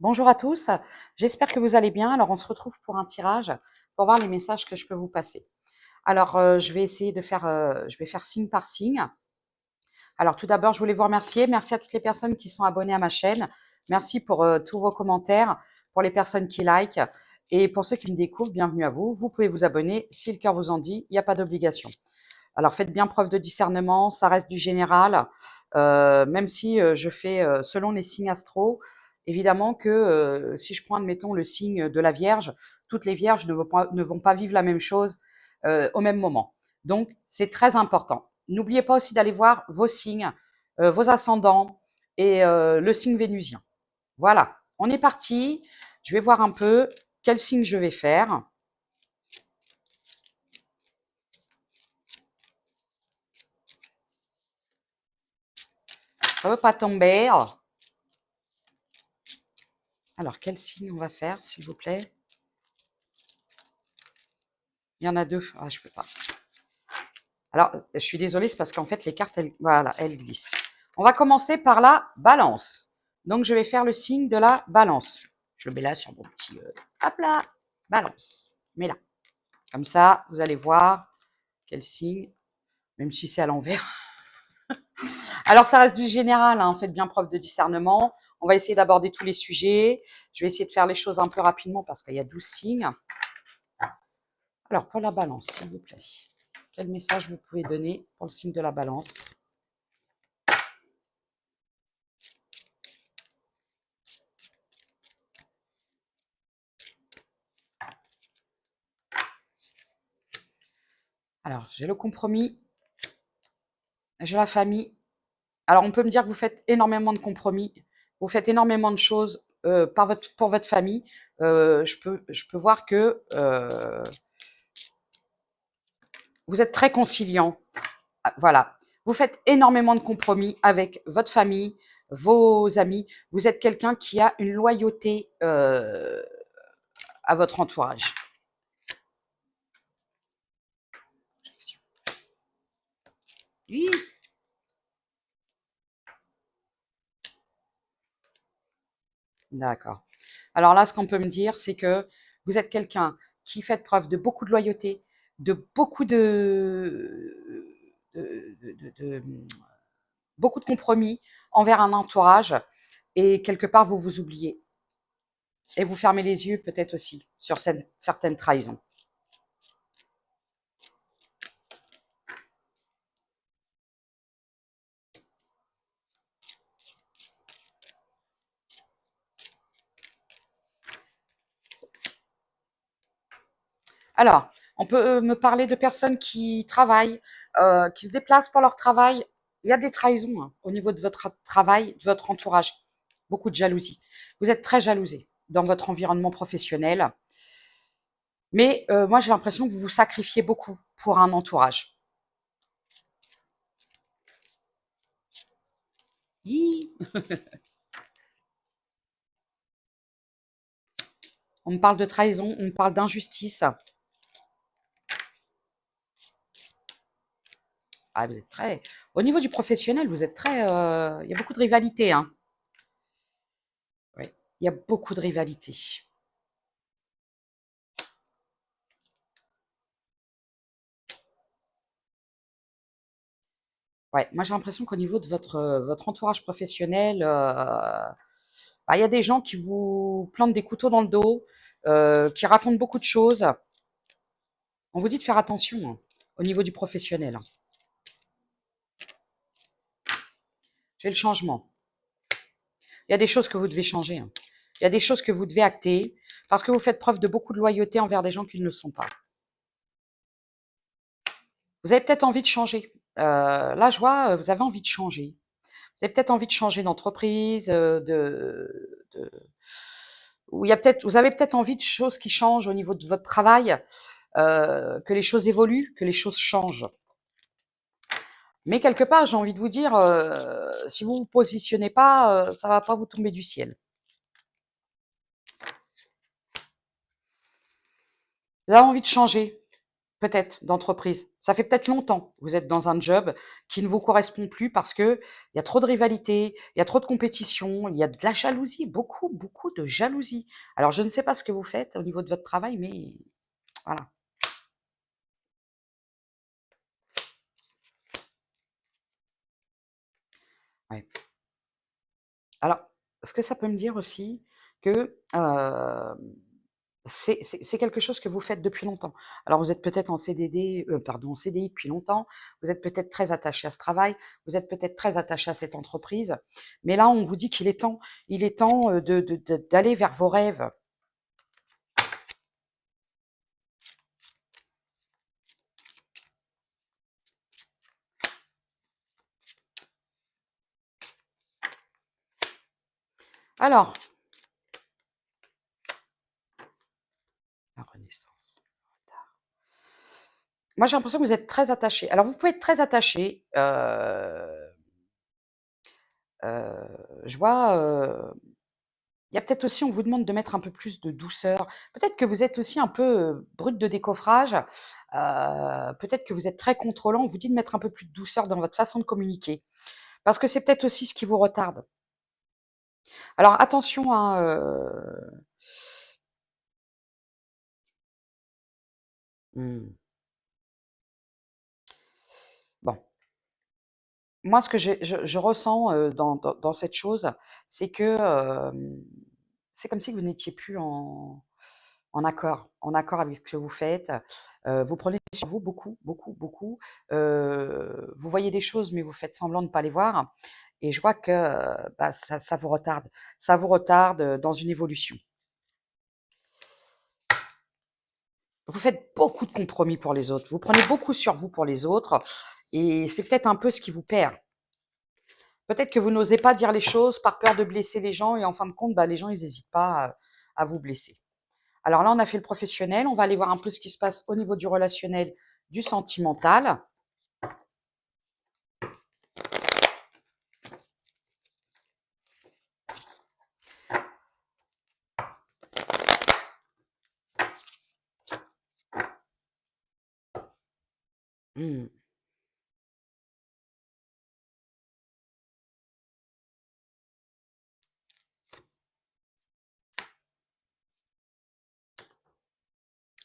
Bonjour à tous, j'espère que vous allez bien. Alors, on se retrouve pour un tirage pour voir les messages que je peux vous passer. Alors, je vais essayer de faire, je vais faire signe par signe. Alors, tout d'abord, je voulais vous remercier. Merci à toutes les personnes qui sont abonnées à ma chaîne. Merci pour tous vos commentaires, pour les personnes qui likent. Et pour ceux qui me découvrent, bienvenue à vous. Vous pouvez vous abonner si le cœur vous en dit, il n'y a pas d'obligation. Alors, faites bien preuve de discernement, ça reste du général. Même si je fais selon les signes astro, évidemment que si je prends, admettons, le signe de la Vierge, toutes les Vierges ne vont pas vivre la même chose au même moment. Donc, c'est très important. N'oubliez pas aussi d'aller voir vos signes, vos ascendants et le signe vénusien. Voilà, on est parti. Je vais voir un peu quel signe je vais faire. Ça ne veut pas tomber. Alors, quel signe on va faire, s'il vous plaît? Il y en a deux. Ah, je peux pas. Alors, je suis désolée, c'est parce qu'en fait, les cartes, voilà, elles glissent. On va commencer par la balance. Donc, je vais faire le signe de la balance. Je le mets là sur mon petit... hop là, balance. Je mets là. Comme ça, vous allez voir quel signe, même si c'est à l'envers. Alors, ça reste du général, hein, faites bien preuve de discernement. On va essayer d'aborder tous les sujets. Je vais essayer de faire les choses un peu rapidement parce qu'il y a 12 signes. Alors, pour la balance, s'il vous plaît, quel message vous pouvez donner pour le signe de la balance? Alors, j'ai le compromis, j'ai la famille. Alors, on peut me dire que vous faites énormément de compromis, vous faites énormément de choses pour votre famille. Je peux voir que vous êtes très conciliant. Ah, voilà. Vous faites énormément de compromis avec votre famille, vos amis. Vous êtes quelqu'un qui a une loyauté à votre entourage. Oui. D'accord. Alors là, ce qu'on peut me dire, c'est que vous êtes quelqu'un qui fait preuve de beaucoup de loyauté, de beaucoup de beaucoup de compromis envers un entourage, et quelque part, vous vous oubliez. Et vous fermez les yeux peut-être aussi sur certaines trahisons. Alors, on peut me parler de personnes qui travaillent, qui se déplacent pour leur travail. Il y a des trahisons hein, au niveau de votre travail, de votre entourage. Beaucoup de jalousie. Vous êtes très jalousé dans votre environnement professionnel. Mais moi, j'ai l'impression que vous vous sacrifiez beaucoup pour un entourage. Hi. On me parle de trahison, on me parle d'injustice. Ah, vous êtes très... Au niveau du professionnel, vous êtes très... Il y a beaucoup de rivalité. Hein. Oui, il y a beaucoup de rivalité. Ouais, moi j'ai l'impression qu'au niveau de votre entourage professionnel, bah, il y a des gens qui vous plantent des couteaux dans le dos, qui racontent beaucoup de choses. On vous dit de faire attention hein, au niveau du professionnel. Hein. J'ai le changement. Il y a des choses que vous devez changer. Hein. Il y a des choses que vous devez acter parce que vous faites preuve de beaucoup de loyauté envers des gens qui ne le sont pas. Vous avez peut-être envie de changer. Là, je vois, vous avez envie de changer. Vous avez peut-être envie de changer d'entreprise, ou il y a peut-être, vous avez peut-être envie de choses qui changent au niveau de votre travail, que les choses évoluent, que les choses changent. Mais quelque part, j'ai envie de vous dire, si vous vous positionnez pas, ça va pas vous tomber du ciel. Vous avez envie de changer. peut-être, d'entreprise. Ça fait peut-être longtemps que vous êtes dans un job qui ne vous correspond plus parce qu'il y a trop de rivalité, il y a trop de compétition, il y a de la jalousie, beaucoup, beaucoup de jalousie. Alors je ne sais pas ce que vous faites au niveau de votre travail, mais voilà. Ouais. Alors, ce que ça peut me dire aussi que, c'est quelque chose que vous faites depuis longtemps. Alors vous êtes peut-être en CDD, pardon, en CDI depuis longtemps, vous êtes peut-être très attaché à ce travail, vous êtes peut-être très attaché à cette entreprise, mais là, on vous dit il est temps, de d'aller vers vos rêves. Alors, la renaissance. Moi, j'ai l'impression que vous êtes très attaché. Alors vous pouvez être très attaché, je vois, il y a peut-être aussi, on vous demande de mettre un peu plus de douceur. Peut-être que vous êtes aussi un peu, brute de décoffrage, peut-être que vous êtes très contrôlant. On vous dit de mettre un peu plus de douceur dans votre façon de communiquer, parce que c'est peut-être aussi ce qui vous retarde. Alors attention, hein, mmh, bon, moi ce que je ressens, dans cette chose, c'est que, c'est comme si vous n'étiez plus en accord avec ce que vous faites. Vous prenez sur vous beaucoup, beaucoup, beaucoup. Vous voyez des choses, mais vous faites semblant de ne pas les voir. Et je vois que bah, ça vous retarde. Ça vous retarde dans une évolution. Vous faites beaucoup de compromis pour les autres. Vous prenez beaucoup sur vous pour les autres. Et c'est peut-être un peu ce qui vous perd. Peut-être que vous n'osez pas dire les choses par peur de blesser les gens. Et en fin de compte, bah, les gens, ils n'hésitent pas à vous blesser. Alors là, on a fait le professionnel, on va aller voir un peu ce qui se passe au niveau du relationnel, du sentimental. Mmh.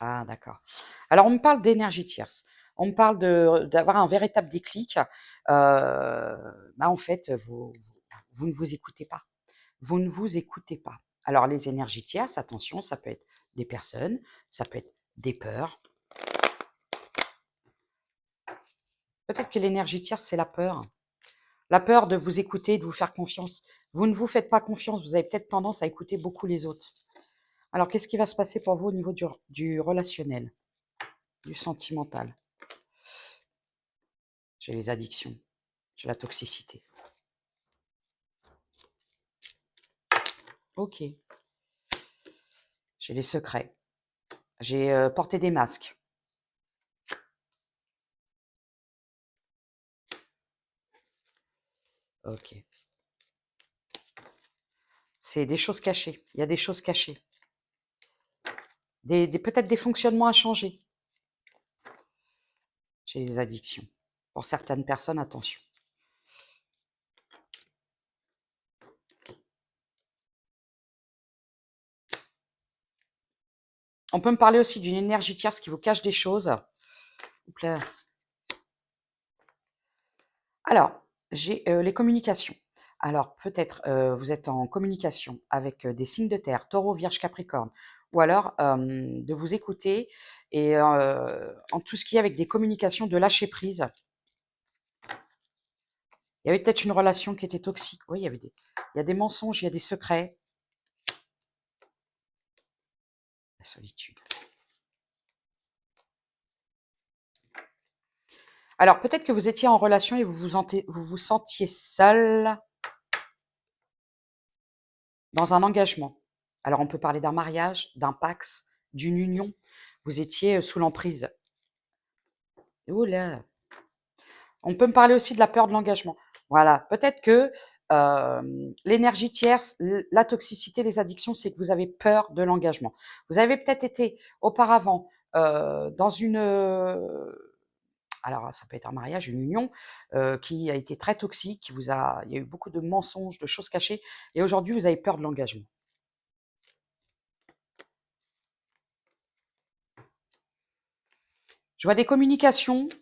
Ah d'accord. Alors on me parle d'énergie tierce. On me parle de d'avoir un véritable déclic. Bah, en fait, vous ne vous écoutez pas. Vous ne vous écoutez pas. Alors les énergies tierces, attention, ça peut être des personnes, ça peut être des peurs. Peut-être que l'énergie tierce, c'est la peur. La peur de vous écouter, de vous faire confiance. Vous ne vous faites pas confiance, vous avez peut-être tendance à écouter beaucoup les autres. Alors, qu'est-ce qui va se passer pour vous au niveau du relationnel, du sentimental? J'ai les addictions, j'ai la toxicité. Ok, j'ai les secrets, j'ai porté des masques. Ok, c'est des choses cachées. Il y a des choses cachées, peut-être des fonctionnements à changer. J'ai les addictions. Pour certaines personnes, attention. On peut me parler aussi d'une énergie tierce qui vous cache des choses. Oups là. Alors, j'ai, les communications. Alors peut-être, vous êtes en communication avec, des signes de terre, Taureau, Vierge, Capricorne, ou alors, de vous écouter et en tout ce qui est avec des communications, de lâcher prise. Il y avait peut-être une relation qui était toxique. Oui, il y a des mensonges, il y a des secrets. La solitude. Alors peut-être que vous étiez en relation et vous vous sentiez seul dans un engagement. Alors on peut parler d'un mariage, d'un pax, d'une union. Vous étiez, sous l'emprise. Ouh là! On peut me parler aussi de la peur de l'engagement. Voilà, peut-être que, l'énergie tierce, la toxicité, les addictions, c'est que vous avez peur de l'engagement. Vous avez peut-être été auparavant, dans une, alors ça peut être un mariage, une union, qui a été très toxique, il y a eu beaucoup de mensonges, de choses cachées et aujourd'hui vous avez peur de l'engagement. Je vois des communications. S'il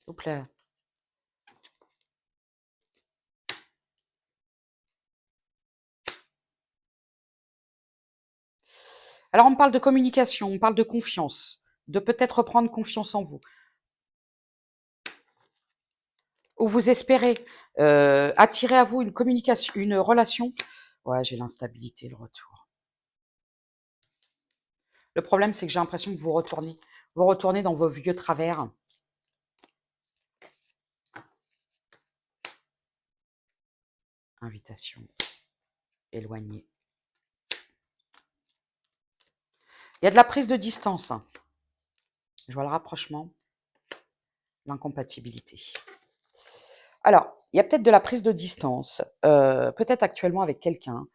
vous plaît. Alors on parle de communication, on parle de confiance, de peut-être reprendre confiance en vous. Ou vous espérez, attirer à vous une communication, une relation. Ouais, j'ai l'instabilité, le retour. Le problème, c'est que j'ai l'impression que vous retournez dans vos vieux travers. Invitation, éloigné. Il y a de la prise de distance, hein. Je vois le rapprochement, l'incompatibilité. Alors, il y a peut-être de la prise de distance, peut-être actuellement avec quelqu'un,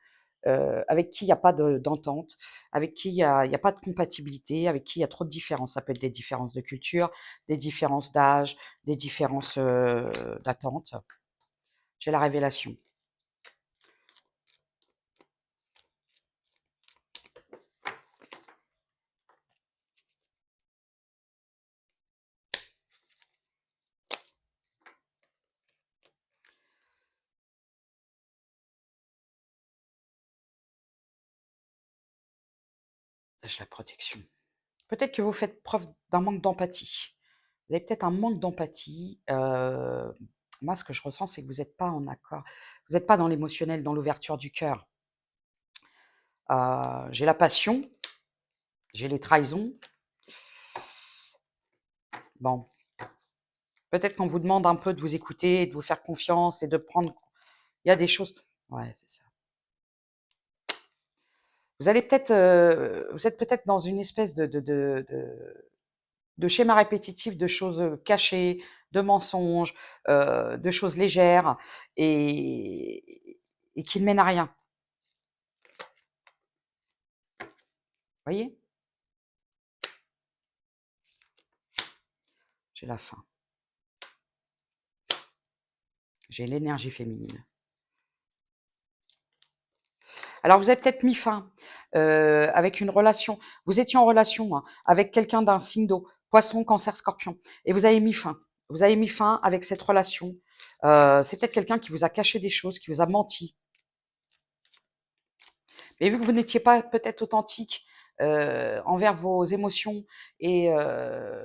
avec qui il y a pas d'entente, avec qui il y a pas de compatibilité, avec qui il y a trop de différences. Ça peut être des différences de culture, des différences d'âge, des différences, d'attente. J'ai la révélation. J'ai la protection. Peut-être que vous faites preuve d'un manque d'empathie. Vous avez peut-être un manque d'empathie, moi ce que je ressens, c'est que vous êtes pas en accord. Vous êtes pas dans l'émotionnel, dans l'ouverture du cœur. J'ai la passion, j'ai les trahisons. Bon, peut-être qu'on vous demande un peu de vous écouter, de vous faire confiance et de prendre il y a des choses ouais, c'est ça. Vous êtes peut-être dans une espèce de schéma répétitif de choses, cachées, de mensonges, de choses légères et qui ne mènent à rien. Voyez? J'ai la faim. J'ai l'énergie féminine. Alors vous avez peut-être mis fin, avec une relation vous étiez en relation, hein, avec quelqu'un d'un signe d'eau, Poisson, Cancer, Scorpion et vous avez mis fin. Vous avez mis fin avec cette relation. C'est peut-être quelqu'un qui vous a caché des choses, qui vous a menti. Mais vu que vous n'étiez pas peut-être authentique, envers vos émotions et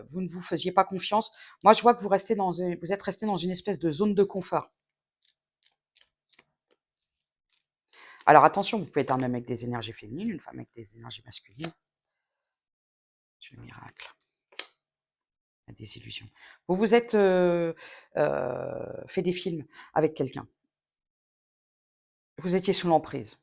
vous ne vous faisiez pas confiance, moi je vois que vous êtes resté dans une espèce de zone de confort. Alors attention, vous pouvez être un homme avec des énergies féminines, une femme avec des énergies masculines. C'est le miracle, la désillusion. Vous vous êtes, fait des films avec quelqu'un. Vous étiez sous l'emprise.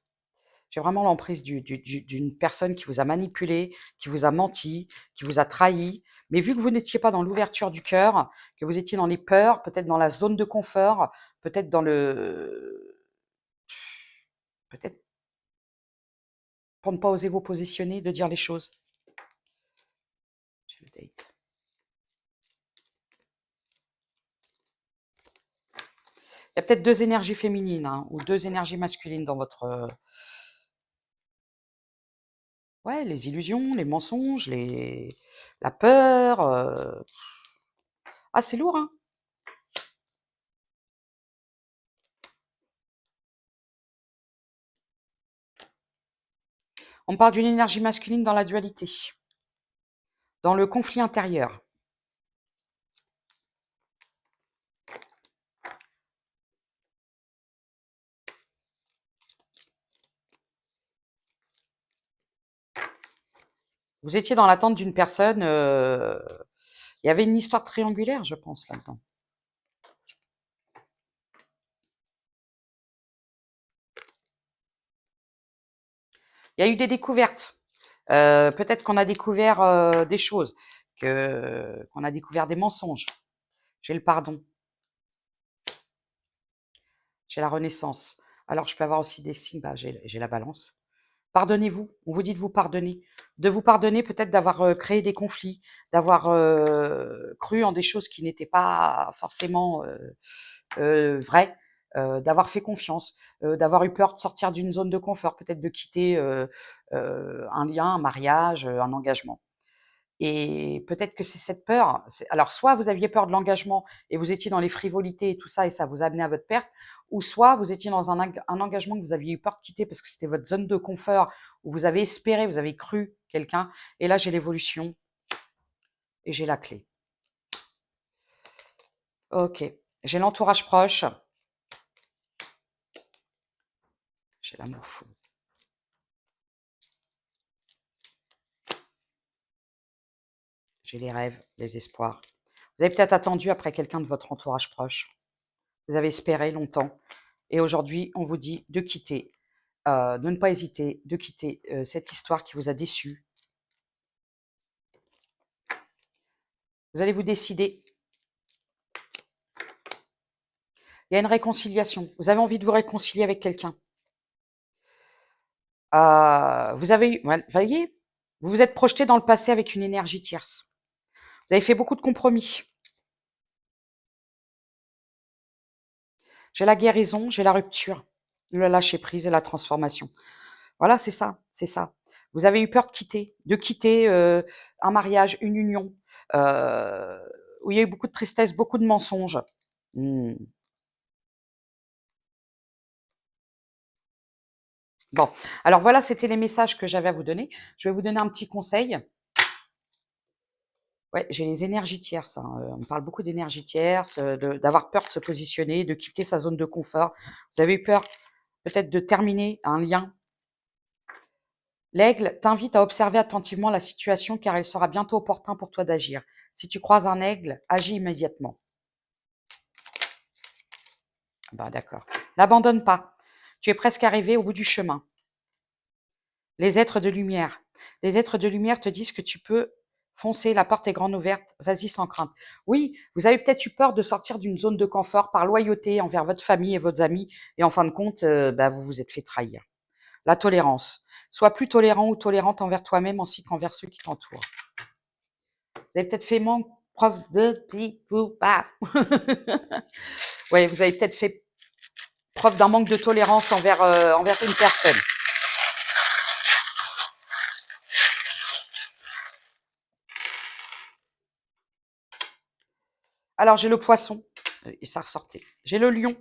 J'ai vraiment l'emprise d'une personne qui vous a manipulé, qui vous a menti, qui vous a trahi. Mais vu que vous n'étiez pas dans l'ouverture du cœur, que vous étiez dans les peurs, peut-être dans la zone de confort, peut-être dans le peut-être pour ne pas oser vous positionner, de dire les choses. J'ai le date. Il y a peut-être 2 énergies féminines, hein, ou 2 énergies masculines dans votre, ouais, les illusions, les mensonges, la peur, ah c'est lourd, hein. On parle d'une énergie masculine dans la dualité, dans le conflit intérieur. Vous étiez dans l'attente d'une personne, il y avait une histoire triangulaire, je pense, là-dedans. Il y a eu des découvertes. Peut-être qu'on a découvert, des choses, qu'on a découvert des mensonges. J'ai le pardon, j'ai la renaissance. Alors je peux avoir aussi des signes, bah, j'ai la balance. Pardonnez-vous. On vous dit de vous pardonner. De vous pardonner peut-être d'avoir créé des conflits, d'avoir cru en des choses qui n'étaient pas forcément vraies, d'avoir fait confiance, d'avoir eu peur de sortir d'une zone de confort, peut-être de quitter un lien, un mariage, un engagement. Et peut-être que c'est cette peur, alors soit vous aviez peur de l'engagement et vous étiez dans les frivolités et tout ça et ça vous a amené à votre perte, ou soit vous étiez dans un engagement que vous aviez eu peur de quitter parce que c'était votre zone de confort, où vous avez espéré, vous avez cru quelqu'un, et là j'ai l'évolution et j'ai la clé. Ok, j'ai l'entourage proche, j'ai l'amour fou. J'ai les rêves, les espoirs. Vous avez peut-être attendu après quelqu'un de votre entourage proche. Vous avez espéré longtemps. Et aujourd'hui, on vous dit de quitter, de ne pas hésiter, de quitter cette histoire qui vous a déçu. Vous allez vous décider. Il y a une réconciliation. Vous avez envie de vous réconcilier avec quelqu'un. Vous avez eu, vous voyez, vous vous êtes projeté dans le passé avec une énergie tierce. Vous avez fait beaucoup de compromis. J'ai la guérison, j'ai la rupture, le lâcher prise et la transformation. Voilà, c'est ça, c'est ça. Vous avez eu peur de quitter un mariage, une union, euh, où il y a eu beaucoup de tristesse, beaucoup de mensonges. Hmm. Bon, alors voilà, c'était les messages que j'avais à vous donner. Je vais vous donner un petit conseil. Ouais, j'ai les énergies tierces, hein, on parle beaucoup d'énergie tierce, d'avoir peur de se positionner, de quitter sa zone de confort. Vous avez eu peur peut-être de terminer un lien. L'aigle t'invite à observer attentivement la situation car il sera bientôt opportun pour toi d'agir. Si tu croises un aigle, agis immédiatement. Bah d'accord. N'abandonne pas. Tu es presque arrivé au bout du chemin. Les êtres de lumière. Les êtres de lumière te disent que tu peux foncer, la porte est grande ouverte, vas-y sans crainte. Oui, vous avez peut-être eu peur de sortir d'une zone de confort par loyauté envers votre famille et vos amis, et en fin de compte, vous vous êtes fait trahir. La tolérance. Sois plus tolérant ou tolérante envers toi-même ainsi qu'envers ceux qui t'entourent. Vous avez peut-être fait manque, preuve de petit ou pas. Oui, vous avez peut-être fait preuve d'un manque de tolérance envers une personne. Alors, j'ai le poisson, et ça ressortait. J'ai le lion.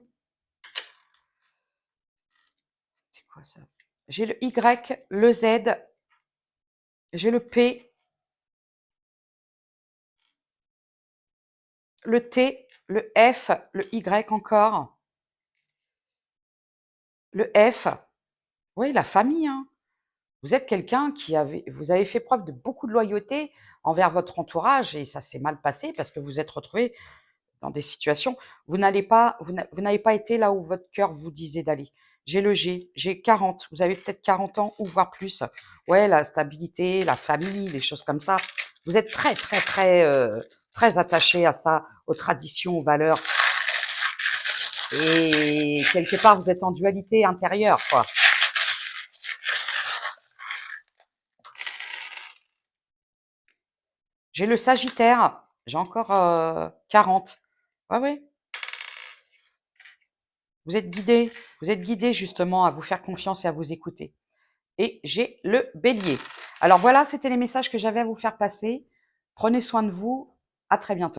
C'est quoi ça? J'ai le Y, le Z, j'ai le P, le T, le F, le Y encore, le F. Oui, la famille, hein. Vous êtes quelqu'un vous avez fait preuve de beaucoup de loyauté envers votre entourage et ça s'est mal passé parce que vous êtes retrouvé dans des situations, vous n'avez pas été là où votre cœur vous disait d'aller. J'ai le G, j'ai 40, vous avez peut-être 40 ans ou voire plus. Ouais, la stabilité, la famille, les choses comme ça. Vous êtes très, très, très, très attaché à ça, aux traditions, aux valeurs. Et quelque part, vous êtes en dualité intérieure, quoi. J'ai le Sagittaire, j'ai encore 40. Ouais, ouais. Vous êtes guidé justement à vous faire confiance et à vous écouter. Et j'ai le Bélier. Alors voilà, c'était les messages que j'avais à vous faire passer. Prenez soin de vous. À très bientôt.